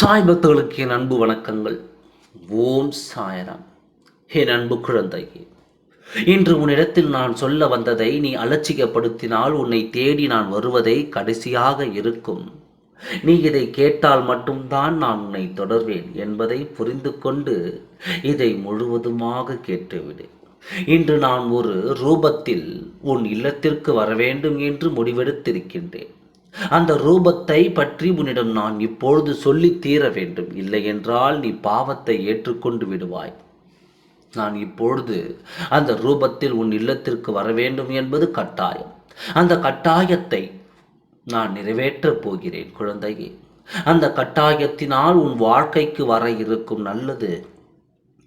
சாய் பக்தர்களுக்கு என் அன்பு வணக்கங்கள். ஓம் சாய்ராம். என் அன்பு குழந்தையே, இன்று உன்னிடத்தில் நான் சொல்ல வந்ததை நீ அலட்சியப்படுத்தினால் உன்னை தேடி நான் வருவதை கடைசியாக இருக்கும். நீ இதை கேட்டால் மட்டும்தான் நான் உன்னை தொடர்வேன் என்பதை புரிந்து கொண்டு இதை முழுவதுமாக கேட்டுவிடு. இன்று நான் ஒரு ரூபத்தில் உன் இல்லத்திற்கு வர வேண்டும் என்று முடிவெடுத்திருக்கின்றேன். அந்த ரூபத்தை பற்றி உன்னிடம் நான் இப்பொழுது சொல்லித் தீர வேண்டும். இல்லையென்றால் நீ பாவத்தை ஏற்றுக்கொண்டு விடுவாய். நான் இப்பொழுது அந்த ரூபத்தில் உன் இல்லத்திற்கு வர வேண்டும் என்பது கட்டாயம். அந்த கட்டாயத்தை நான் நிறைவேற்றப் போகிறேன் குழந்தையே. அந்த கட்டாயத்தினால் உன் வாழ்க்கைக்கு வர இருக்கும் நல்லது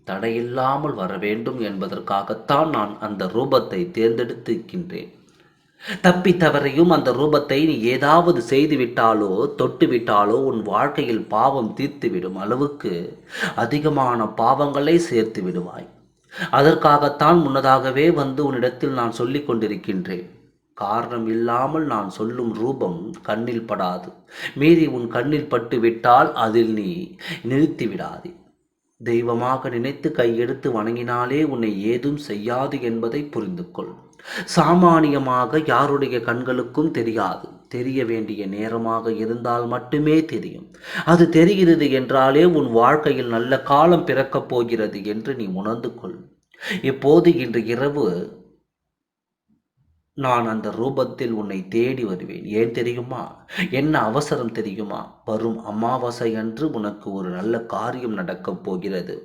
தடையில்லாமல் வர வேண்டும் என்பதற்காகத்தான் நான் அந்த ரூபத்தை தேர்ந்தெடுத்திருக்கின்றேன். தப்பி தவறையும் அந்த ரூபத்தை நீ ஏதாவது செய்துவிட்டாலோ தொட்டுவிட்டாலோ உன் வாழ்க்கையில் பாவம் தீர்த்துவிடும் அளவுக்கு அதிகமான பாவங்களை சேர்த்து விடுவாய். அதற்காகத்தான் முன்னதாகவே வந்து உன்னிடத்தில் நான் சொல்லிக் கொண்டிருக்கின்றேன். காரணம் இல்லாமல் நான் சொல்லும் ரூபம் கண்ணில் படாது. மீறி உன் கண்ணில் பட்டு விட்டால் அதில் நீ நிறுத்தி விடாதே. தெய்வமாக நினைத்து கையெடுத்து வணங்கினாலே உன்னை ஏதும் செய்யாது என்பதை புரிந்து கொள். சாமானியமாக யாருடைய கண்களுக்கும் தெரியாது. தெரிய வேண்டிய நேரமாக இருந்தால் மட்டுமே தெரியும். அது தெரிகிறது என்றாலே உன் வாழ்க்கையில் நல்ல காலம் பிறக்கப் போகிறது என்று நீ உணர்ந்து கொள். இப்போது இன்று இரவு நான் அந்த ரூபத்தில் உன்னை தேடி வருவேன். ஏன் தெரியுமா? என்ன அவசரம் தெரியுமா? வரும் அமாவாசை அன்று உனக்கு ஒரு நல்ல காரியம் நடக்கப் போகிறது.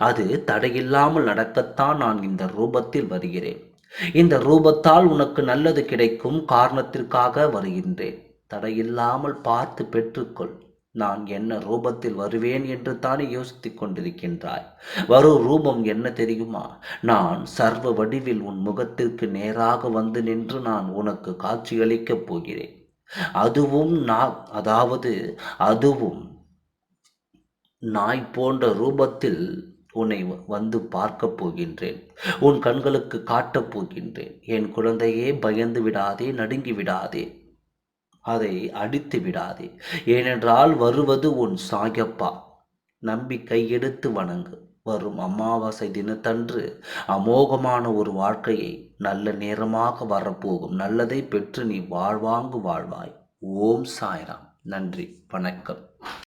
அது தடையில்லாமல் நடக்கத்தான் நான் இந்த ரூபத்தில் வருகிறேன். இந்த ரூபத்தால் உனக்கு நல்லது கிடைக்கும் காரணத்திற்காக வருகின்றேன். தடையில்லாமல் பார்த்து பெற்றுக்கொள். நான் என்ன ரூபத்தில் வருவேன் என்று தானே யோசித்துக் கொண்டிருக்கின்றாய். வரும் ரூபம் என்ன தெரியுமா? நான் சர்வ வடிவில் உன் முகத்திற்கு நேராக வந்து நின்று நான் உனக்கு காட்சியளிக்கப் போகிறேன். அதுவும் நாய் போன்ற ரூபத்தில் உன்னை வந்து பார்க்கப் போகின்றேன். உன் கண்களுக்கு காட்டப் போகின்றேன். என் குழந்தையே, பயந்து விடாதே, நடுங்கி விடாதே, அதை அடித்து விடாதே. ஏனென்றால் வருவது உன் சாயப்பா. நம்பி கையெடுத்து வணங்கு. வரும் அமாவாசை தினத்தன்று அமோகமான ஒரு வாழ்க்கையை நல்ல நேரமாக வரப்போகும் நல்லதை பெற்று நீ வாழ்வாங்கு வாழ்வாய். ஓம் சாய்ராம். நன்றி, வணக்கம்.